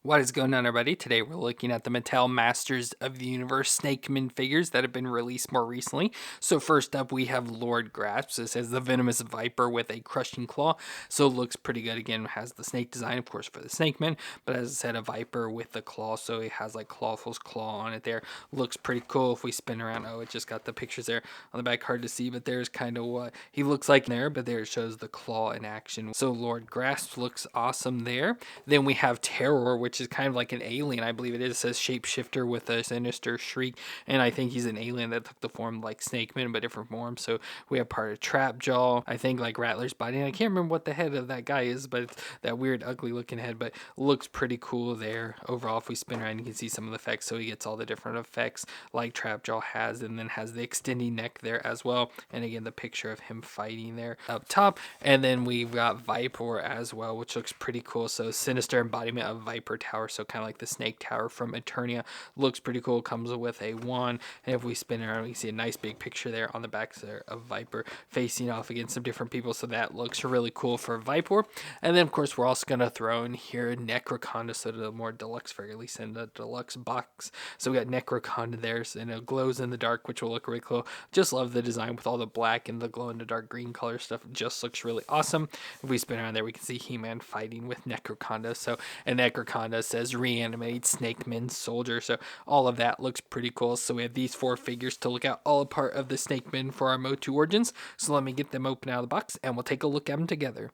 What is going on, everybody? Today we're looking at the Mattel Masters of the Universe Snakeman figures that have been released more recently. So first up we have Lord Grasp. This has the venomous Vypor with a crushing claw. So it looks pretty good. Again, it has the snake design, of course, for the Snakeman. But as I said, a Vypor with the claw. So it has like Clawful's claw on it there. Looks pretty cool if we spin around. Oh, it just got the pictures there on the back. Hard to see, but there's kind of what he looks like there. But there it shows the claw in action. So Lord Grasp looks awesome there. Then we have Terroar, which is kind of like an alien, I believe it is. It says shapeshifter with a sinister shriek, and I think he's an alien that took the form like Snakeman, but different form. So we have part of Trapjaw, I think like Rattler's body, and I can't remember what the head of that guy is, but it's that weird ugly looking head, but looks pretty cool there. Overall, if we spin around, you can see some of the effects, so he gets all the different effects like Trapjaw has, and then has the extending neck there as well, and again the picture of him fighting there up top. And then we've got Vypor as well, which looks pretty cool. So sinister embodiment of Vypor Tower, so kind of like the snake tower from Eternia. Looks pretty cool. Comes with a wand, and if we spin around, we see a nice big picture there on the back there of Vypor facing off against some different people, so that looks really cool for Vypor. And then of course we're also going to throw in here Necro-Conda, so the more deluxe figure, at least in the deluxe box. So we got Necro-Conda there, and it glows in the dark, which will look really cool. Just love the design with all the black and the glow in the dark green color stuff. It just looks really awesome. If we spin around there, we can see He-Man fighting with Necro-Conda. So, and Necro-Conda says reanimate Snakeman soldier. So all of that looks pretty cool. So we have these four figures to look at, all a part of the Snakeman for our MOTU Origins. So let me get them open out of the box and we'll take a look at them together.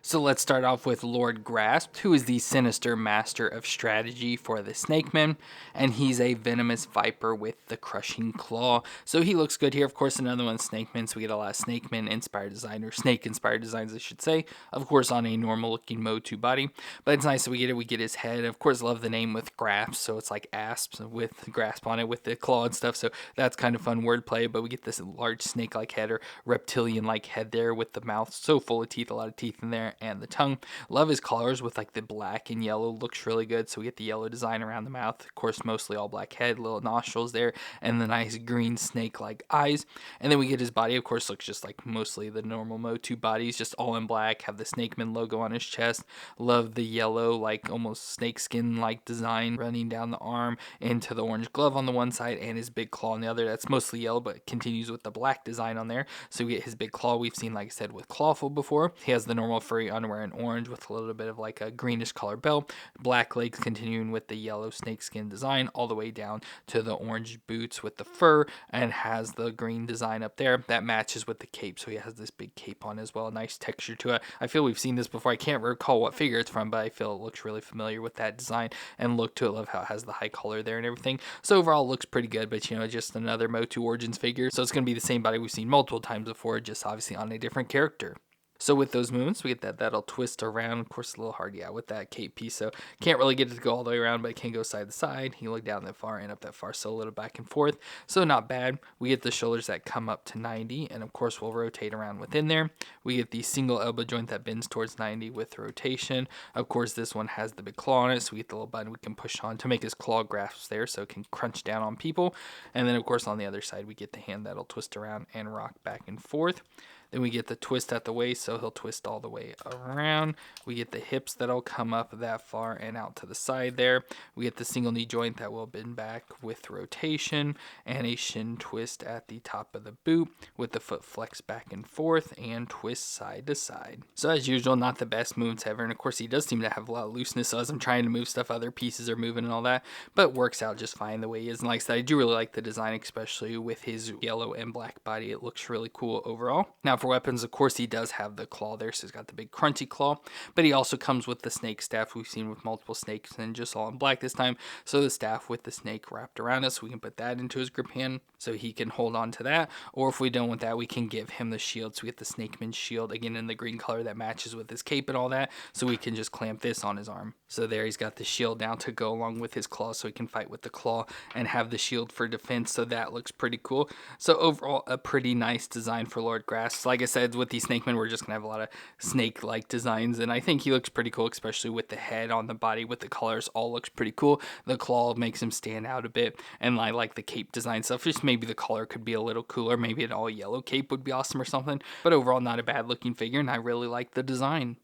So let's start off with Lord Grasp, who is the sinister master of strategy for the Snakeman, and he's a venomous Vypor with the crushing claw. So he looks good here. Of course, another one, Snakeman, so we get a lot of Snakeman inspired design, or snake inspired designs, I should say. Of course, on a normal looking MOTU body, but it's nice that we get it. We get his head. Of course, love the name with Grasp, so it's like asps with grasp on it with the claw and stuff. So that's kind of fun wordplay. But we get this large snake-like head or reptilian-like head there with the mouth so full of teeth, a lot of teeth in there, and the tongue. Love his colors with like the black and yellow, looks really good. So we get the yellow design around the mouth, of course mostly all black head, little nostrils there, and the nice green snake like eyes. And then we get his body, of course looks just like mostly the normal MOTU bodies, just all in black, have the Snakeman logo on his chest. Love the yellow like almost snakeskin like design running down the arm into the orange glove on the one side and his big claw on the other. That's mostly yellow but continues with the black design on there. So we get his big claw. We've seen, like I said, with Clawful before. He has the normal furry underwear in orange with a little bit of like a greenish color belt, black legs continuing with the yellow snakeskin design all the way down to the orange boots with the fur, and has the green design up there that matches with the cape. So he has this big cape on as well, a nice texture to it. I feel we've seen this before. I can't recall what figure it's from, but I feel it looks really familiar with that design and look to it. Love how it has the high color there and everything. So overall it looks pretty good, but you know, just another MOTU Origins figure. So it's going to be the same body we've seen multiple times before, just obviously on a different character. So with those movements, we get that'll twist around. Of course, a little hard, yeah, with that cape piece. So can't really get it to go all the way around, but it can go side to side. You look down that far and up that far, so a little back and forth. So not bad. We get the shoulders that come up to 90, and of course, we'll rotate around within there. We get the single elbow joint that bends towards 90 with rotation. Of course, this one has the big claw on it, so we get the little button we can push on to make his claw grasp there, so it can crunch down on people. And then, of course, on the other side, we get the hand that'll twist around and rock back and forth. Then we get the twist at the waist, so he'll twist all the way around. We get the hips that'll come up that far and out to the side there. We get the single knee joint that will bend back with rotation, and a shin twist at the top of the boot with the foot flex back and forth and twist side to side. So as usual, not the best movements ever, and of course he does seem to have a lot of looseness, so as I'm trying to move stuff, other pieces are moving and all that, but works out just fine the way he is. And like I said, I do really like the design, especially with his yellow and black body. It looks really cool overall. Now for weapons, of course, he does have the claw there, so he's got the big crunchy claw, but he also comes with the snake staff we've seen with multiple snakes, and just all in black this time. So the staff with the snake wrapped around us, we can put that into his grip hand so he can hold on to that, or if we don't want that, we can give him the shield. So we get the Snakeman shield, again in the green color that matches with his cape and all that, so we can just clamp this on his arm. So there he's got the shield now to go along with his claw, so he can fight with the claw and have the shield for defense, so that looks pretty cool. So overall, a pretty nice design for Lord Grasp. Like I said, with these Snakemen, we're just going to have a lot of snake-like designs, and I think he looks pretty cool, especially with the head on the body, with the colors, all looks pretty cool. The claw makes him stand out a bit, and I like the cape design stuff. Just maybe the color could be a little cooler. Maybe an all-yellow cape would be awesome or something, but overall, not a bad-looking figure, and I really like the design.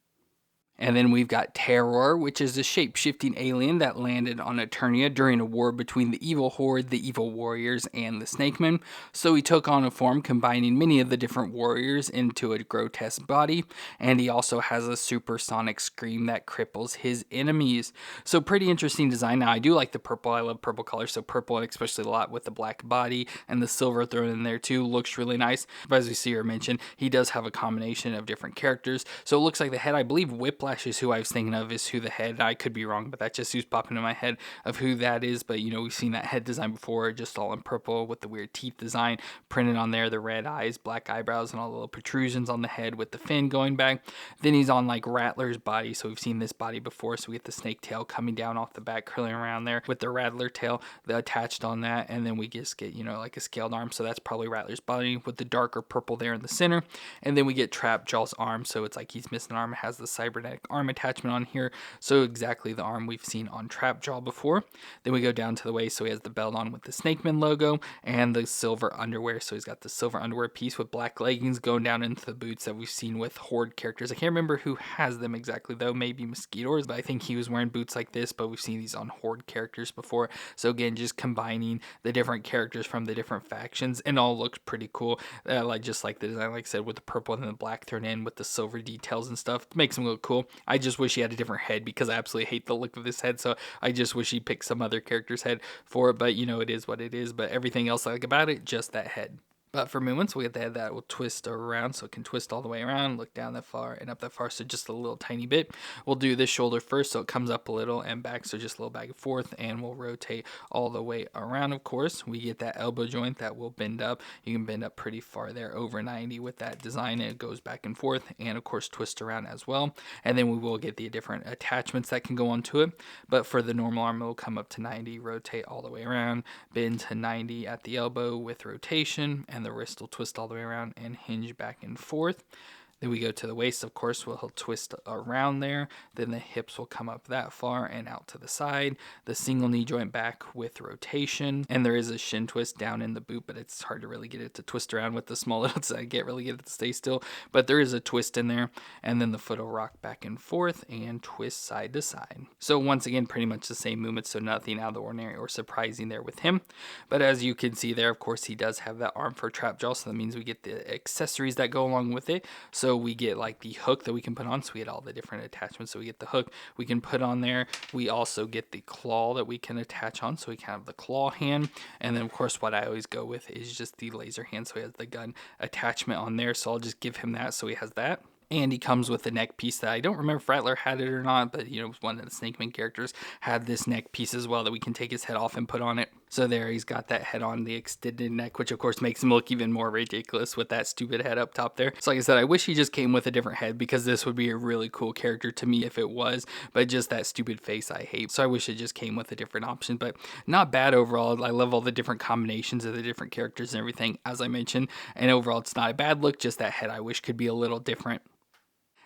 And then we've got Terroar, which is a shape-shifting alien that landed on Eternia during a war between the evil horde, the evil warriors, and the Snakemen. So he took on a form combining many of the different warriors into a grotesque body, and he also has a supersonic scream that cripples his enemies. So pretty interesting design. Now I do like the purple. I love purple colors, so purple, and especially a lot with the black body and the silver thrown in there too, looks really nice. But as we see or mentioned, he does have a combination of different characters. So it looks like the head, I believe Whiplash is who I was thinking of, is who the head, I could be wrong, but that just who's popping in my head of who that is. But you know, we've seen that head design before, just all in purple with the weird teeth design printed on there, the red eyes, black eyebrows, and all the little protrusions on the head with the fin going back. Then he's on like Rattler's body, so we've seen this body before, so we get the snake tail coming down off the back, curling around there with the Rattler tail attached on that, and then we just get, you know, like a scaled arm, so that's probably Rattler's body with the darker purple there in the center. And then we get Trapjaw's arm, so it's like he's missing an arm. It has the cybernetic arm attachment on here, so exactly the arm we've seen on Trapjaw before. Then we go down to the waist, so he has the belt on with the Snakeman logo and the silver underwear, so he's got the silver underwear piece with black leggings going down into the boots that we've seen with Horde characters. I can't remember who has them exactly though, maybe Mosquitoes, but I think he was wearing boots like this, but we've seen these on Horde characters before. So again, just combining the different characters from the different factions, and all looks pretty cool. Like just like the design, like I said, with the purple and the black thrown in with the silver details and stuff, makes him look cool. I just wish he had a different head because I absolutely hate the look of this head, so I just wish he picked some other character's head for it, but you know, it is what it is. But everything else I like about it, just that head. But for movements, we get the head that will twist around, so it can twist all the way around, look down that far and up that far, so just a little tiny bit. We'll do this shoulder first, so it comes up a little and back, so just a little back and forth, and we'll rotate all the way around, of course. We get that elbow joint that will bend up. You can bend up pretty far there, over 90 with that design, and it goes back and forth, and of course twist around as well. And then we will get the different attachments that can go onto it. But for the normal arm, it will come up to 90, rotate all the way around, bend to 90 at the elbow with rotation, and the wrist will twist all the way around and hinge back and forth. Then we go to the waist, of course, he'll twist around there. Then the hips will come up that far and out to the side. The single knee joint back with rotation. And there is a shin twist down in the boot, but it's hard to really get it to twist around with the small little, I can't really get it to stay still. But there is a twist in there. And then the foot will rock back and forth and twist side to side. So once again, pretty much the same movement, so nothing out of the ordinary or surprising there with him. But as you can see there, of course, he does have that arm for Trapjaw, so that means we get the accessories that go along with it. So we get like the hook that we can put on, so we get all the different attachments. So we get the hook we can put on there. We also get the claw that we can attach on, so we can have the claw hand. And then of course what I always go with is just the laser hand, so he has the gun attachment on there, so I'll just give him that, so he has that. And he comes with a neck piece that I don't remember if Rattler had it or not, but you know, one of the Snakeman characters had this neck piece as well that we can take his head off and put on it. So there, he's got that head on the extended neck, which of course makes him look even more ridiculous with that stupid head up top there. So like I said, I wish he just came with a different head, because this would be a really cool character to me if it was, but just that stupid face I hate. So I wish it just came with a different option, but not bad overall. I love all the different combinations of the different characters and everything, as I mentioned, and overall it's not a bad look, just that head I wish could be a little different.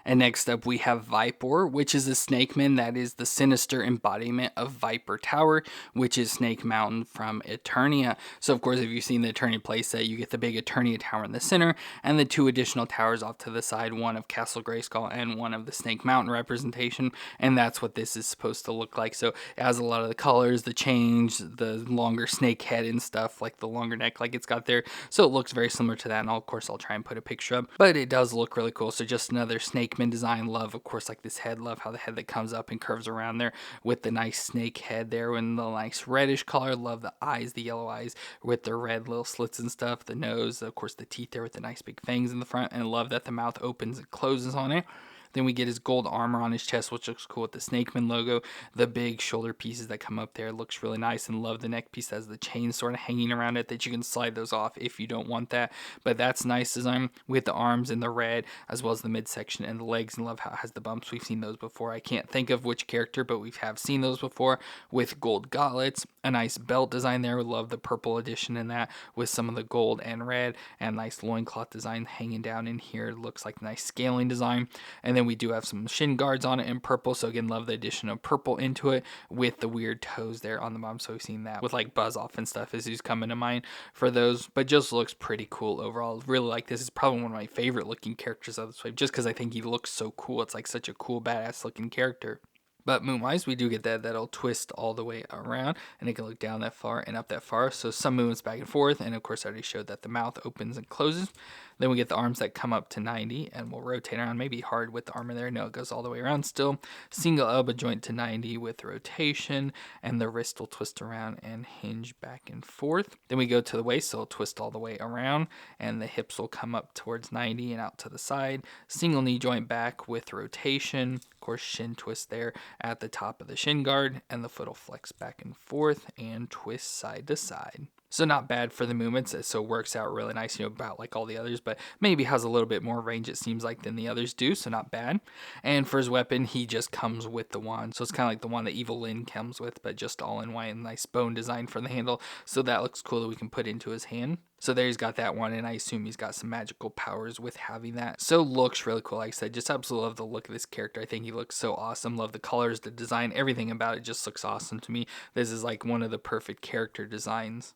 And next up we have Vypor, which is a Snakeman that is the sinister embodiment of Vypor Tower, which is Snake Mountain from Eternia. So of course, if you've seen the Eternia playset, you get the big Eternia tower in the center, and the two additional towers off to the side, one of Castle Grayskull and one of the Snake Mountain representation, and that's what this is supposed to look like. So it has a lot of the colors, the change, the longer snake head and stuff, like the longer neck like it's got there. So it looks very similar to that, and of course I'll try and put a picture up, but it does look really cool. So just another snake design. Love, of course, like this head. Love how the head that comes up and curves around there with the nice snake head there and the nice reddish color. Love the eyes, the yellow eyes with the red little slits and stuff. The nose, of course, the teeth there with the nice big fangs in the front, and love that the mouth opens and closes on it. Then we get his gold armor on his chest, which looks cool with the Snakeman logo. The big shoulder pieces that come up there looks really nice, and love the neck piece that has the chain sort of hanging around it that you can slide those off if you don't want that. But that's nice design with the arms in the red as well as the midsection and the legs, and love how it has the bumps. We've seen those before. I can't think of which character, but we have seen those before with gold gauntlets. A nice belt design there. We love the purple edition in that with some of the gold and red, and nice loincloth design hanging down in here. It looks like a nice scaling design. And then then we do have some shin guards on it in purple. So again, love the addition of purple into it with the weird toes there on the bottom. So we've seen that with like Buzz Off and stuff is who's coming to mind for those, but just looks pretty cool overall. Really like this. Is probably one of my favorite looking characters of this wave, just because I think he looks so cool. It's like such a cool badass looking character. But moon-wise, we do get that'll twist all the way around, and it can look down that far and up that far. So some movements back and forth, and of course I already showed that the mouth opens and closes. Then we get the arms that come up to 90, and we'll rotate around. Maybe hard with the armor there. No, it goes all the way around still. Single elbow joint to 90 with rotation, and the wrist will twist around and hinge back and forth. Then we go to the waist, so it'll twist all the way around, and the hips will come up towards 90 and out to the side. Single knee joint back with rotation. Of course, shin twist there at the top of the shin guard, and the foot will flex back and forth and twist side to side. So not bad for the movements, so it works out really nice, about like all the others, but maybe has a little bit more range it seems like than the others do, so not bad. And for his weapon, he just comes with the wand, so it's kind of like the one that Evil Lyn comes with, but just all in white and nice bone design for the handle, so that looks cool that we can put into his hand. So there he's got that one, and I assume he's got some magical powers with having that. So looks really cool. Like I said, just absolutely love the look of this character. I think he looks so awesome. Love the colors, the design, everything about it just looks awesome to me. This is like one of the perfect character designs.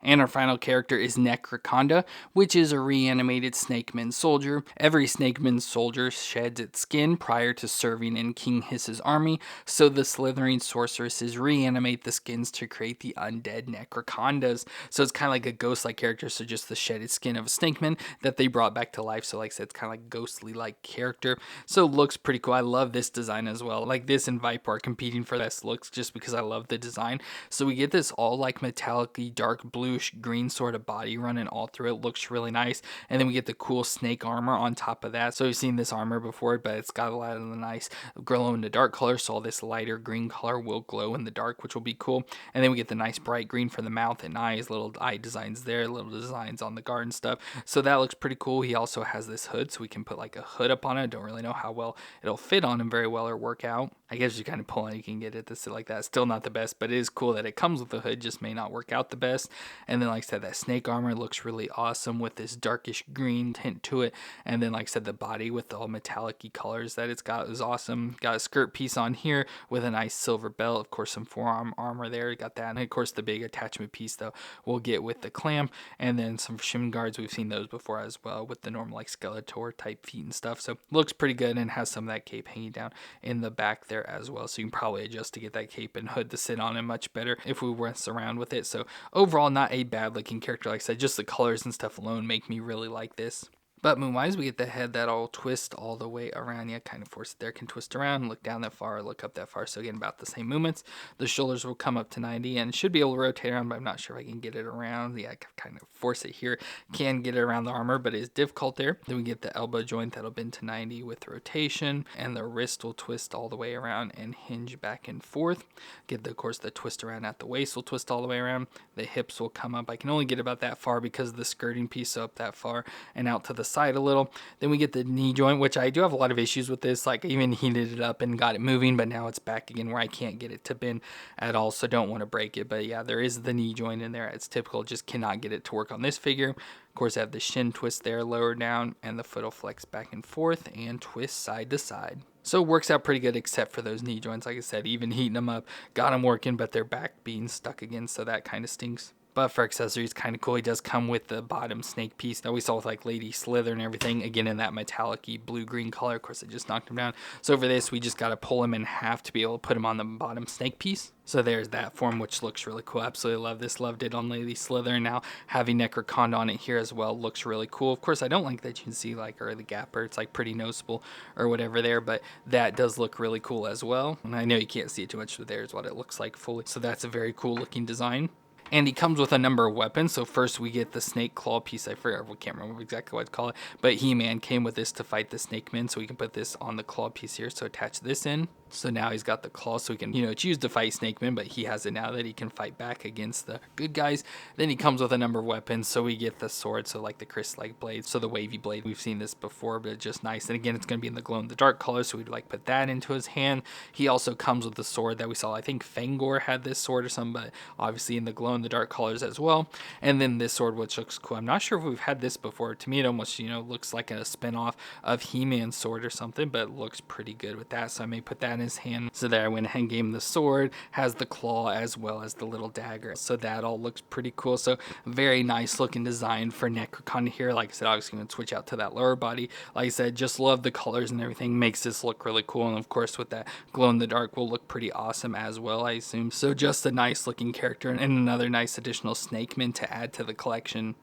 And our final character is Necro-Conda, which is a reanimated Snakeman soldier. Every Snakeman soldier sheds its skin prior to serving in King Hiss's army, so the slithering sorceresses reanimate the skins to create the undead Necro-Condas. So it's kind of like a ghost-like character, so just the shedded skin of a Snakeman that they brought back to life. So like I said, it's kind of like ghostly-like character. So it looks pretty cool. I love this design as well. Like this and Vypor are competing for best looks just because I love the design. So we get this all like metallic-y dark bluish green sort of body running all through it. Looks really nice. And then we get the cool snake armor on top of that. So we've seen this armor before, but it's got a lot of the nice glow in the dark color. So all this lighter green color will glow in the dark, which will be cool. And then we get the nice bright green for the mouth and eyes, little eye designs there, little designs on the guard and stuff. So that looks pretty cool. He also has this hood, so we can put like a hood up on it. Don't really know how well it'll fit on him very well or work out. I guess you kind of pull it, you can get it to sit like that. Still not the best, but it is cool that it comes with the hood, just may not work out the best. And then like I said, that snake armor looks really awesome with this darkish green tint to it. And then like I said, the body with all metallic-y colors that it's got is awesome. Got a skirt piece on here with a nice silver belt. Of course, some forearm armor there. Got that. And of course, the big attachment piece though we'll get with the clamp. And then some shin guards. We've seen those before as well with the normal like Skeletor type feet and stuff. So looks pretty good and has some of that cape hanging down in the back there as well. So you can probably adjust to get that cape and hood to sit on him much better if we mess around with it. So overall, not a bad looking character. Like I said, just the colors and stuff alone make me really like this. But moon-wise, we get the head that'll twist all the way around. Yeah, kind of force it there. Can twist around, look down that far, look up that far. So again, about the same movements. The shoulders will come up to 90 and should be able to rotate around, but I'm not sure if I can get it around. Yeah, I can kind of force it here. Can get it around the armor, but it's difficult there. Then we get the elbow joint that'll bend to 90 with rotation, and the wrist will twist all the way around and hinge back and forth. Get, of course, the twist around at the waist will twist all the way around. The hips will come up. I can only get about that far because of the skirting piece, so up that far and out to the side a little. Then we get the knee joint, which I do have a lot of issues with this. Like, I even heated it up and got it moving, but now it's back again where I can't get it to bend at all, so don't want to break it. But yeah, there is the knee joint in there. It's typical, just cannot get it to work on this figure. Of course, I have the shin twist there lower down, and the foot will flex back and forth and twist side to side. So it works out pretty good except for those knee joints. Like I said, even heating them up, got them working, but they're back being stuck again, so that kind of stinks. But for accessories, kind of cool. He does come with the bottom snake piece that we saw with like Lady Slither and everything. Again, in that metallic-y blue-green color. Of course, I just knocked him down. So for this, we just got to pull him in half to be able to put him on the bottom snake piece. So there's that form, which looks really cool. Absolutely love this. Loved it on Lady Slither. And now having Necro-Conda on it here as well looks really cool. Of course, I don't like that you can see like or the gap, or it's like pretty noticeable or whatever there, but that does look really cool as well. And I know you can't see it too much, but there's what it looks like fully. So that's a very cool looking design. And he comes with a number of weapons. So first we get the snake claw piece. I can't remember exactly what to call it. But He-Man came with this to fight the snake men. So we can put this on the claw piece here. So attach this in. So now he's got the claw, so he can, choose to fight Snakeman, but he has it now that he can fight back against the good guys. Then he comes with a number of weapons, so we get the sword, so like the Chrysalite blade, so the wavy blade. We've seen this before, but it's just nice. And again, it's going to be in the glow-in-the-dark color, so we'd like put that into his hand. He also comes with the sword that we saw. I think Fangor had this sword or something, but obviously in the glow-in-the-dark colors as well. And then this sword, which looks cool. I'm not sure if we've had this before. To me, it almost, looks like a spin-off of He-Man's sword or something, but it looks pretty good with that, so I may put that in his hand. So there I went ahead and gave him the sword, has the claw as well as the little dagger, so that all looks pretty cool. So very nice looking design for NecroConda here. Like I said, obviously going to switch out to that lower body. Like I said, just love the colors and everything, makes this look really cool. And of course with that glow in the dark will look pretty awesome as well, I assume. So just a nice looking character and another nice additional Snakeman to add to the collection.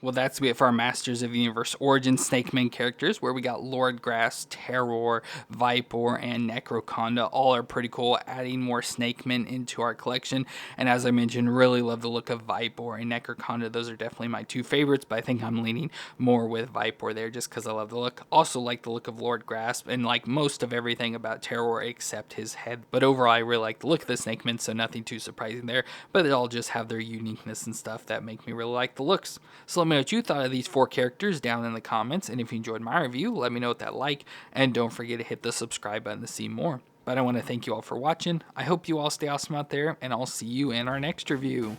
Well, that's it for our Masters of the Universe Origin Snakeman characters, where we got Lord Grass, Terroar, Vypor, and Necro-Conda. All are pretty cool, adding more Snakemen into our collection. And as I mentioned, really love the look of Vypor and Necro-Conda. Those are definitely my two favorites, but I think I'm leaning more with Vypor there just because I love the look. Also like the look of Lord Grass, and like most of everything about Terroar except his head. But overall, I really like the look of the Snakemen, so nothing too surprising there. But they all just have their uniqueness and stuff that make me really like the looks. So let me know what you thought of these 4 characters down in the comments, and if you enjoyed my review, let me know with that like, and don't forget to hit the subscribe button to see more. But I want to thank you all for watching. I hope you all stay awesome out there, and I'll see you in our next review.